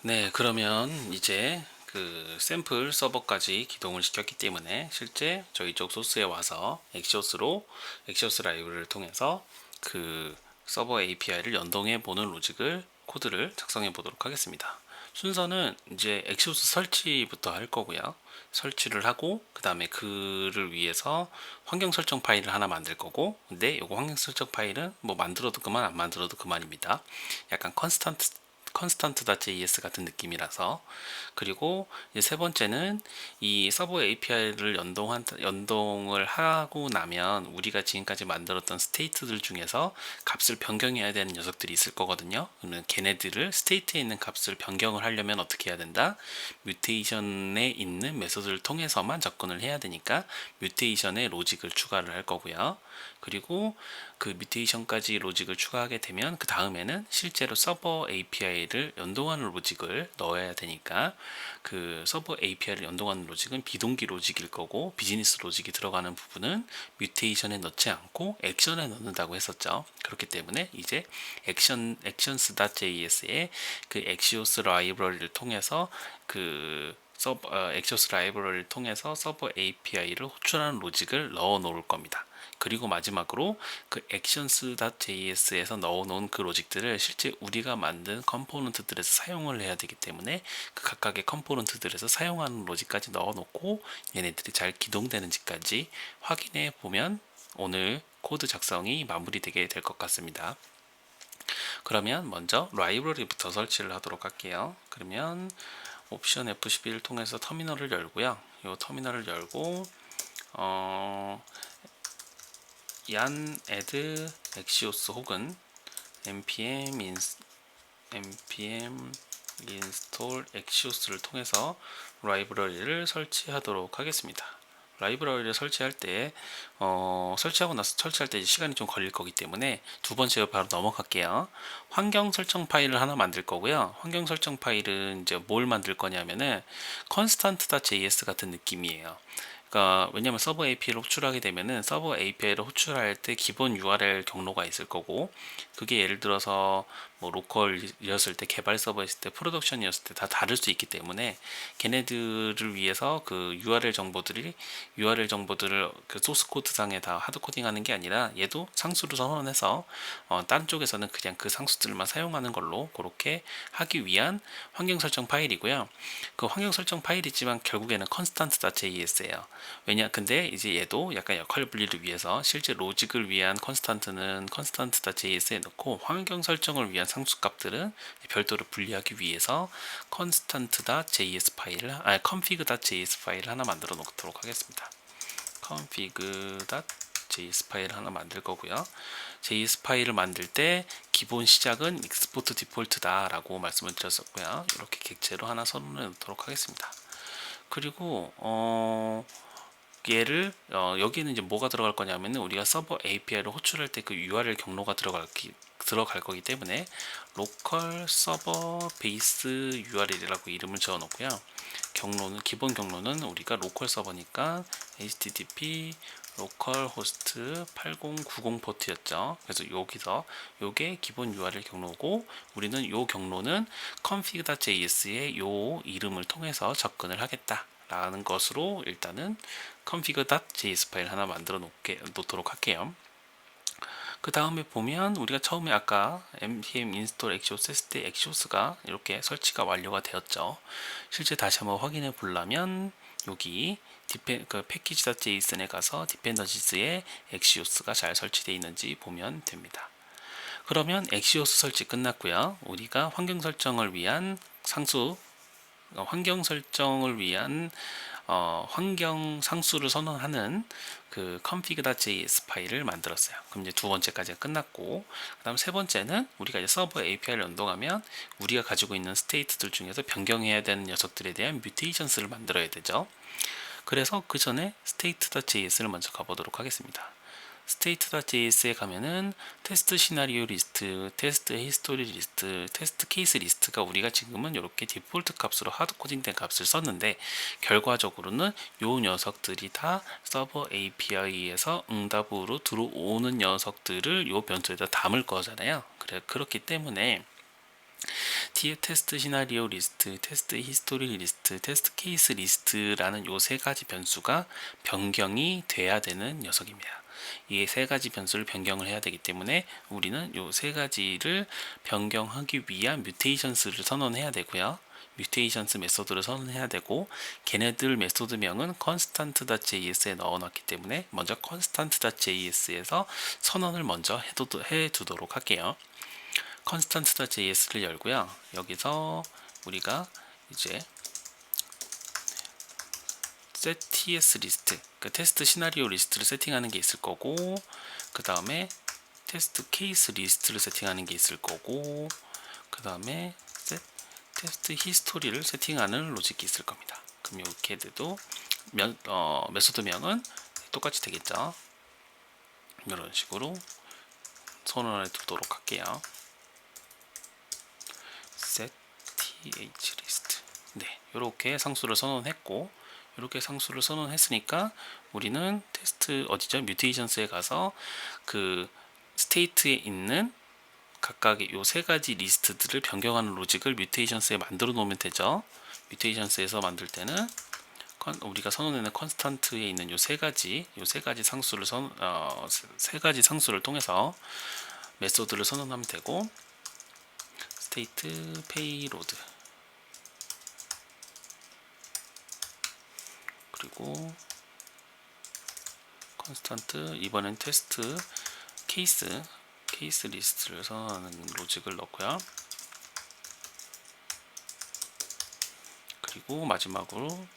네, 그러면 이제 그 샘플 서버까지 기동을 시켰기 때문에 실제 저희 쪽 소스에 와서 엑시오스 라이브를 통해서 그 서버 API를 연동해 보는 로직을 코드를 작성해 보도록 하겠습니다. 순서는 이제 엑시오스 설치부터 할 거고요. 설치를 하고 그 다음에 그를 위해서 환경 설정 파일을 하나 만들 거고, 근데 이거 환경 설정 파일은 뭐 만들어도 그만 안 만들어도 그만입니다. 약간 컨스턴트.js 같은 느낌이라서. 그리고 이제 세 번째는 이 서버 API를 연동을 하고 나면 우리가 지금까지 만들었던 스테이트들 중에서 값을 변경해야 되는 녀석들이 있을 거거든요. 그러면 걔네들을 스테이트에 있는 값을 변경을 하려면 어떻게 해야 된다? 뮤테이션에 있는 메소드를 통해서만 접근을 해야 되니까 뮤테이션에 로직을 추가를 할 거고요. 그리고 그 뮤테이션까지 로직을 추가하게 되면 그 다음에는 실제로 서버 API를 연동하는 로직을 넣어야 되니까 그 서버 API를 연동하는 로직은 비동기 로직일 거고, 비즈니스 로직이 들어가는 부분은 뮤테이션에 넣지 않고 액션에 넣는다고 했었죠. 그렇기 때문에 이제 actions.js의 그 엑시오스 라이브러리를 통해서 엑시오스 라이브러리를 통해서 서버 API를 호출하는 로직을 넣어 놓을 겁니다. 그리고 마지막으로 그 actions.js에서 넣어놓은 그 로직들을 실제 우리가 만든 컴포넌트들에서 사용을 해야 되기 때문에 그 각각의 컴포넌트들에서 사용하는 로직까지 넣어놓고 얘네들이 잘 기동되는지까지 확인해 보면 오늘 코드 작성이 마무리되게 될 것 같습니다. 그러면 먼저 라이브러리부터 설치를 하도록 할게요. 그러면 옵션 F11을 통해서 터미널을 열고요. 이 터미널을 열고 add axios 혹은 npm install axios를 통해서 라이브러리를 설치하도록 하겠습니다. 라이브러리를 설치할 때 설치하고 나서 설치할 때 시간이 좀 걸릴 거기 때문에 두 번째로 바로 넘어갈게요. 환경 설정 파일을 하나 만들 거고요. 환경 설정 파일은 이제 뭘 만들 거냐면은 constant.js 같은 느낌이에요. 그러니까 왜냐면 서버 API를 호출하게 되면은 서버 API를 호출할 때 기본 URL 경로가 있을 거고, 그게 예를 들어서 뭐 로컬이었을 때, 개발 서버였을 때, 프로덕션이었을 때 다 다를 수 있기 때문에 걔네들을 위해서 그 URL 정보들을 그 소스 코드 상에 다 하드 코딩하는 게 아니라 얘도 상수를 선언해서 다른 쪽에서는 그냥 그 상수들만 사용하는 걸로 그렇게 하기 위한 환경 설정 파일이고요. 그 환경 설정 파일이지만 결국에는 constant.js예요. 근데 이제 얘도 약간 역할 분리를 위해서 실제 로직을 위한 컨스탄트는 constant.js에 넣고, 환경 설정을 위한 상수값들은 별도로 분리하기 위해서 config.js 파일을 하나 만들어 놓도록 하겠습니다. config.js 파일을 하나 만들 거고요. JS 파일을 만들 때 기본 시작은 export default다 라고 말씀을 드렸었고요. 이렇게 객체로 하나 선언해 놓도록 하겠습니다. 그리고 얘를 여기는 이제 뭐가 들어갈 거냐면 우리가 서버 API를 호출할 때 그 URL 경로가 들어갈 거기 때문에 local server base URL이라고 이름을 적어 놓고요. 기본 경로는 우리가 로컬 서버니까 http localhost 8090 포트였죠. 그래서 여기서 요게 기본 URL 경로고, 우리는 요 경로는 config.js의 요 이름을 통해서 접근을 하겠다 라는 것으로 일단은 config.js 파일 하나 만들어 놓도록 할게요. 그 다음에 보면 우리가 처음에 아까 npm install axios 했을 때 axios가 이렇게 설치가 완료가 되었죠. 실제 다시 한번 확인해 보려면 여기 package.json에 가서 dependencies에 axios가 잘 설치되어 있는지 보면 됩니다. 그러면 axios 설치 끝났고요. 우리가 환경 설정을 위한 환경 상수를 선언하는 그 config.js 파일을 만들었어요. 그럼 이제 두 번째까지가 끝났고, 그 다음 세 번째는 우리가 이제 서버 API를 연동하면 우리가 가지고 있는 스테이트들 중에서 변경해야 되는 녀석들에 대한 뮤테이션스를 만들어야 되죠. 그래서 그 전에 state.js를 먼저 가보도록 하겠습니다. state.js에 가면은 테스트 시나리오 리스트, 테스트 히스토리 리스트, 테스트 케이스 리스트가 우리가 지금은 이렇게 디폴트 값으로 하드 코딩된 값을 썼는데, 결과적으로는 요 녀석들이 다 서버 API에서 응답으로 들어오는 녀석들을 요 변수에다 담을 거잖아요. 그렇기 때문에 테스트 시나리오 리스트, 테스트 히스토리 리스트, 테스트 케이스 리스트라는 요 세 가지 변수가 변경이 돼야 되는 녀석입니다. 이 세 가지 변수를 변경을 해야 되기 때문에 우리는 요 세 가지를 변경하기 위한 뮤테이션스를 선언해야 되고요. 뮤테이션스 메소드를 선언해야 되고, 걔네들 메소드명은 constant.js에 넣어놨기 때문에 먼저 constant.js에서 선언을 먼저 해두도록 할게요. constant.js를 열고요. 여기서 우리가 이제 set ts 리스트, 그 테스트 시나리오 리스트를 세팅하는 게 있을 거고, 그 다음에 테스트 케이스 리스트를 세팅하는 게 있을 거고, 그 다음에 테스트 히스토리를 세팅하는 로직이 있을 겁니다. 그럼 이렇게도 메소드명은 똑같이 되겠죠. 이런 식으로 선언해 두도록 할게요. set th 리스트. 네, 이렇게 상수를 선언했고, 이렇게 상수를 선언했으니까 우리는 테스트 어디죠? 뮤테이션스에 가서 그 스테이트에 있는 각각의 요 세 가지 리스트들을 변경하는 로직을 뮤테이션스에 만들어 놓으면 되죠. 뮤테이션스에서 만들 때는 우리가 선언하는 컨스탄트에 있는 요 세 가지 상수를 세 가지 상수를 통해서 메소드를 선언하면 되고, 스테이트 페이로드, 그리고 컨스탄트, 이번엔 테스트 케이스 리스트를 선언하는 로직을 넣고요. 그리고 마지막으로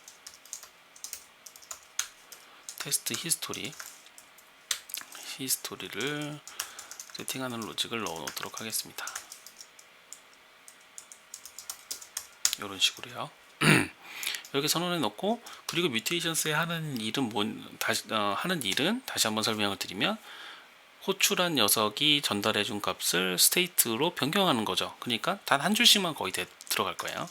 테스트 히스토리를 세팅하는 로직을 넣어 놓도록 하겠습니다. 이런 식으로요. 이렇게 선언해 놓고, 그리고 뮤테이션스에 하는 일은 다시 한번 설명을 드리면, 호출한 녀석이 전달해 준 값을 스테이트로 변경하는 거죠. 그러니까 단 한 줄씩만 거의 들어갈 거예요.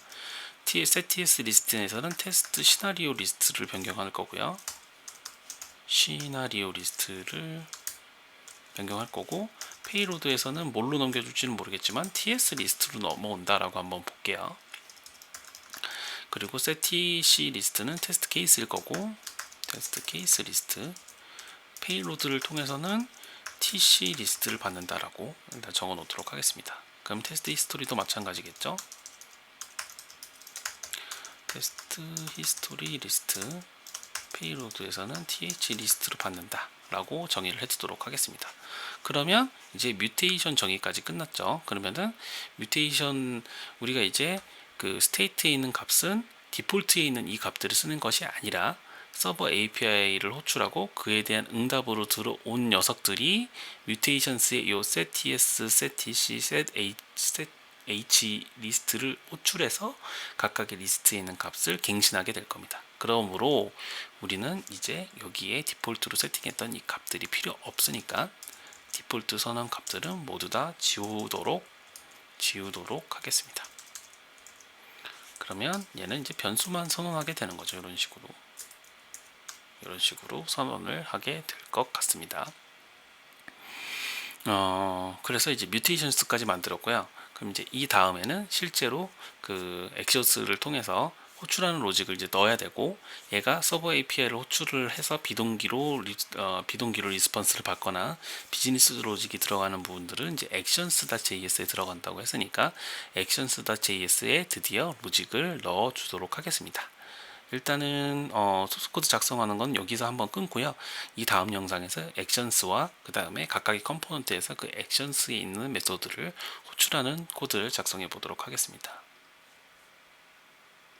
set ts 리스트에서는 테스트 시나리오 리스트를 변경할 거고요. 시나리오 리스트를 변경할 거고, 페이로드에서는 뭘로 넘겨줄지는 모르겠지만 ts 리스트로 넘어온다라고 한번 볼게요. 그리고 set tc 리스트는 테스트 케이스일 거고, 테스트 케이스 리스트, 페이로드를 통해서는 tc 리스트를 받는다라고 일단 적어 놓도록 하겠습니다. 그럼 테스트 히스토리도 마찬가지겠죠. 테스트 히스토리 리스트, 페이로드에서는 th 리스트로 받는다 라고 정의를 해두도록 하겠습니다. 그러면 이제 뮤테이션 정의까지 끝났죠. 그러면은 뮤테이션, 우리가 이제 그 스테이트에 있는 값은 디폴트에 있는 이 값들을 쓰는 것이 아니라 서버 API를 호출하고 그에 대한 응답으로 들어온 녀석들이 뮤테이션스의 이 set ts, set tc, set h 리스트를 호출해서 각각의 리스트에 있는 값을 갱신하게 될 겁니다. 그러므로 우리는 이제 여기에 디폴트로 세팅했던 이 값들이 필요 없으니까 디폴트 선언 값들은 모두 다 지우도록 하겠습니다. 그러면 얘는 이제 변수만 선언하게 되는 거죠. 이런 식으로 선언을 하게 될 것 같습니다. 그래서 이제 뮤테이션스까지 만들었고요. 그럼 이제 이 다음에는 실제로 그 액션스를 통해서 호출하는 로직을 이제 넣어야 되고, 얘가 서버 API를 호출을 해서 비동기로 리스폰스를 받거나 비즈니스 로직이 들어가는 부분들은 이제 actions.js에 들어간다고 했으니까 actions.js에 드디어 로직을 넣어 주도록 하겠습니다. 일단은 소스코드 작성하는 건 여기서 한번 끊고요. 이 다음 영상에서 액션스와 그 다음에 각각의 컴포넌트에서 그 액션스에 있는 메소드를 호출하는 코드를 작성해 보도록 하겠습니다.